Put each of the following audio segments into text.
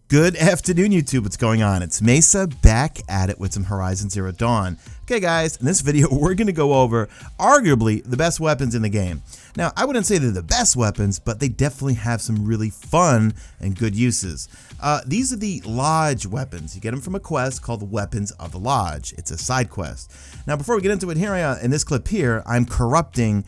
Good afternoon, YouTube. What's going on? It's Mesa back at it with some Horizon Zero Dawn. Okay, guys, in this video, we're going to go over arguably the best weapons in the game. Now, I wouldn't say they're the best weapons, but they definitely have some really fun and good uses. These are the Lodge weapons. You get them from a quest called Weapons of the Lodge. It's a side quest. Now, before we get into it, here in this clip here, I'm corrupting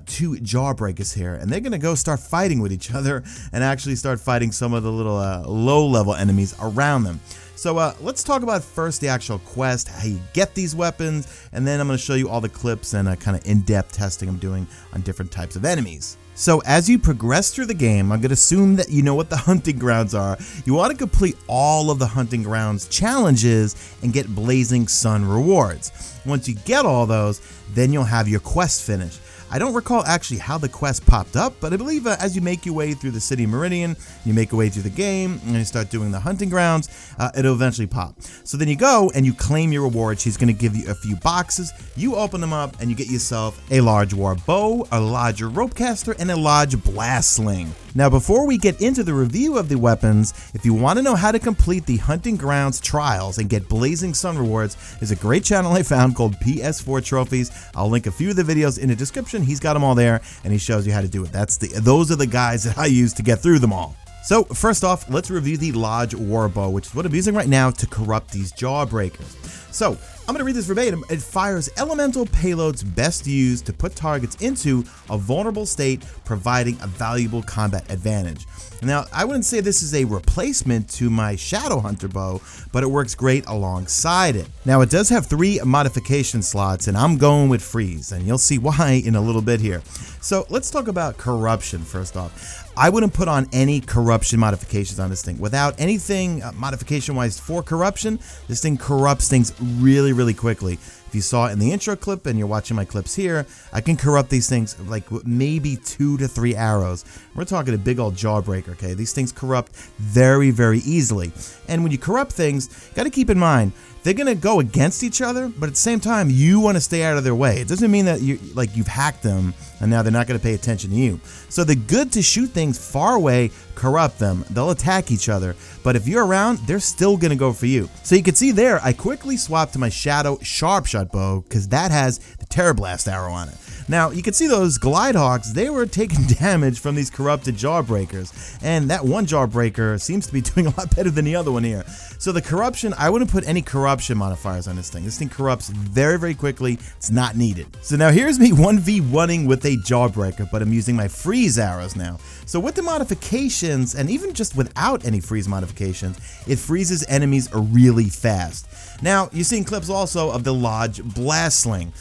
two jawbreakers here, and they're going to go start fighting with each other and actually start fighting some of the little low-level enemies around them. So let's talk about first the actual quest, how you get these weapons, and then I'm going to show you all the clips and kind of in-depth testing I'm doing on different types of enemies. So as you progress through the game, I'm going to assume that you know what the hunting grounds are. You want to complete all of the hunting grounds challenges and get Blazing Sun rewards. Once you get all those, then you'll have your quest finished. I don't recall actually how the quest popped up, but I believe as you make your way through the City Meridian, you make your way through the game, and you start doing the hunting grounds, it'll eventually pop. So then you go and you claim your reward. She's going to give you a few boxes. You open them up and you get yourself a large war bow, a large rope caster, and a large blast sling. Now, before we get into the review of the weapons, if you want to know how to complete the hunting grounds trials and get Blazing Sun rewards, there's a great channel I found called PS4 Trophies. I'll link a few of the videos in the description. He's got them all there, and he shows you how to do it. Those are the guys that I use to get through them all. So first off, let's review the Lodge Warbow, which is what I'm using right now to corrupt these jawbreakers. So I'm going to read this verbatim. It fires elemental payloads best used to put targets into a vulnerable state, providing a valuable combat advantage. Now, I wouldn't say this is a replacement to my Shadow Hunter bow, but it works great alongside it. Now, it does have 3 modification slots, and I'm going with freeze, and you'll see why in a little bit here. So let's talk about corruption first off. I wouldn't put on any corruption modifications on this thing. Without anything modification-wise for corruption, this thing corrupts things really quickly. If you saw it in the intro clip and you're watching my clips here, I can corrupt these things like maybe 2 to 3 arrows. We're talking a big old jawbreaker, okay? These things corrupt very easily. And when you corrupt things, you got to keep in mind, they're going to go against each other, but at the same time, you want to stay out of their way. It doesn't mean that you've hacked them and now they're not going to pay attention to you. So they're good to shoot things far away, corrupt them. They'll attack each other, but if you're around, they're still going to go for you. So you can see there, I quickly swapped to my Shadow Sharpshot bow because that has the Terror Blast arrow on it. Now, you can see those Glidehawks, they were taking damage from these corrupted jawbreakers, and that one jawbreaker seems to be doing a lot better than the other one here. So the corruption, I wouldn't put any corruption modifiers on this thing. This thing corrupts very quickly. It's not needed. So now here's me 1v1ing with a jawbreaker, but I'm using my freeze arrows now. So with the modifications, and even just without any freeze modifications, it freezes enemies really fast. Now, you're seeing clips also of the Lodge Blast Sling.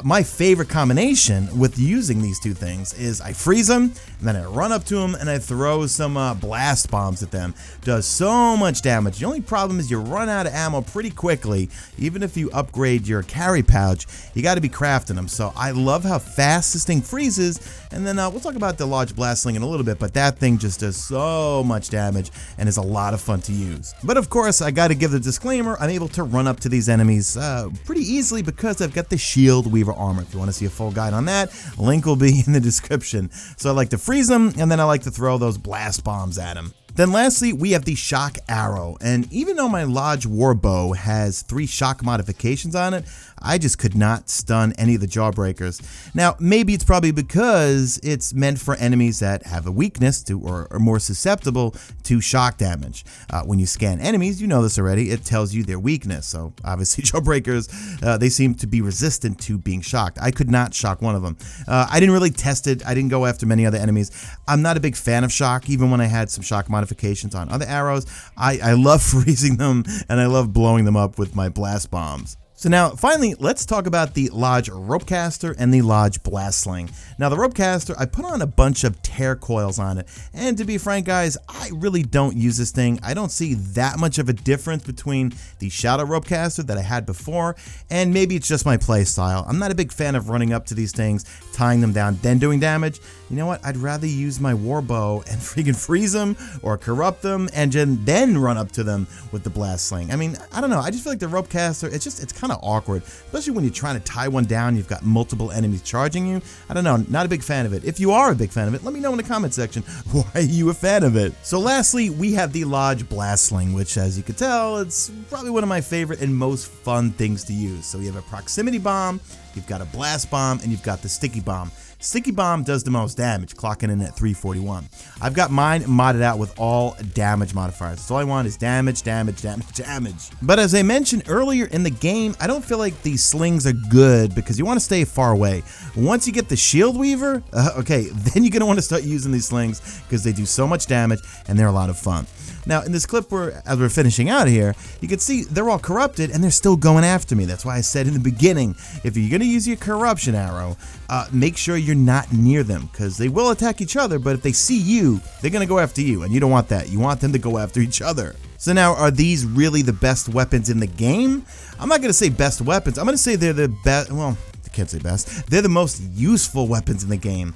My favorite combination with using these two things is I freeze them, and then I run up to them and I throw some blast bombs at them. Does so much damage. The only problem is you run out of ammo pretty quickly. Even if you upgrade your carry pouch, you got to be crafting them. So I love how fast this thing freezes, and then we'll talk about the Lodge Blast Sling in a little bit, but that thing just does so much damage and is a lot of fun to use. But of course, I got to give the disclaimer, I'm able to run up to these enemies pretty easily because I've got the Shield Weaver armor. If you want to see a full guide on that, link will be in the description. So I like to freeze them, and then I like to throw those blast bombs at them. Then lastly, we have the Shock Arrow, and even though my Lodge Warbow has 3 shock modifications on it, I just could not stun any of the jawbreakers. Now, maybe it's probably because it's meant for enemies that have a weakness to or are more susceptible to shock damage. When you scan enemies, you know this already, it tells you their weakness. So obviously jawbreakers, they seem to be resistant to being shocked. I could not shock one of them. I didn't really test it. I didn't go after many other enemies. I'm not a big fan of shock, even when I had some shock modifications on other arrows. I love freezing them, and I love blowing them up with my blast bombs. So now, finally, let's talk about the Lodge Ropecaster and the Lodge Blast Sling. Now, the Ropecaster, I put on a bunch of tear coils on it, and to be frank, guys, I really don't use this thing. I don't see that much of a difference between the Shadow Ropecaster that I had before, and maybe it's just my play style. I'm not a big fan of running up to these things, tying them down, then doing damage. You know what? I'd rather use my Warbow and freaking freeze them or corrupt them and then run up to them with the Blast Sling. I mean, I don't know. I just feel like the Ropecaster, it's kind kind of awkward, especially when you're trying to tie one down, you've got multiple enemies charging you. I don't know, not a big fan of it. If you are a big fan of it, let me know in the comment section, why are you a fan of it? So lastly, we have the large blast sling, which as you can tell, it's probably one of my favorite and most fun things to use. So you have a proximity bomb, you've got a blast bomb, and you've got the sticky bomb. Sticky bomb does the most damage, clocking in at 341. I've got mine modded out with all damage modifiers. So all I want is damage, damage, damage, damage. But as I mentioned earlier in the game, I don't feel like these slings are good because you want to stay far away. Once you get the shield weaver, okay, then you're going to want to start using these slings because they do so much damage and they're a lot of fun. Now, in this clip as we're finishing out here, you can see they're all corrupted and they're still going after me. That's why I said in the beginning, if you're going to use your corruption arrow, make sure you're not near them because they will attack each other, but if they see you, they're going to go after you, and you don't want that. You want them to go after each other. So now, are these really the best weapons in the game? I'm not going to say best weapons. I'm going to say they're the best, well, I can't say best. They're the most useful weapons in the game.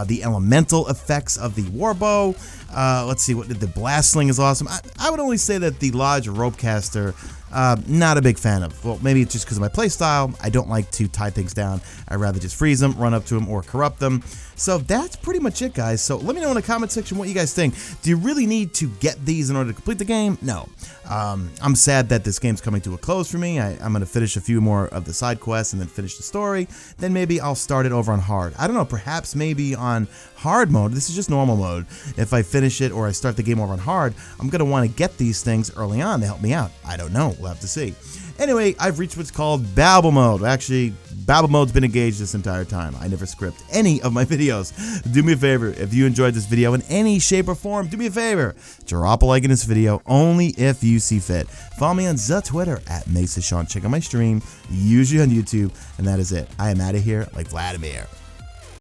The elemental effects of the warbow. Let's see, what the blast sling is awesome. I would only say that the large rope caster, not a big fan of. Well, maybe it's just because of my playstyle. I don't like to tie things down. I'd rather just freeze them, run up to them, or corrupt them. So that's pretty much it, guys. So let me know in the comment section what you guys think. Do you really need to get these in order to complete the game? No. I'm sad that this game's coming to a close for me. I'm going to finish a few more of the side quests and then finish the story. Then maybe I'll start it over on hard. I don't know, perhaps maybe on hard mode. This is just normal mode. If I finish it or I start the game over on hard, I'm going to want to get these things early on to help me out. I don't know. We'll have to see. Anyway, I've reached what's called Babble mode. Actually, Babble mode's been engaged this entire time. I never script any of my videos. Do me a favor, if you enjoyed this video in any shape or form, do me a favor, drop a like in this video only if you see fit. Follow me on the Twitter at Mesa Sean. Check out my stream, usually on YouTube, and that is it. I am out of here like Vladimir.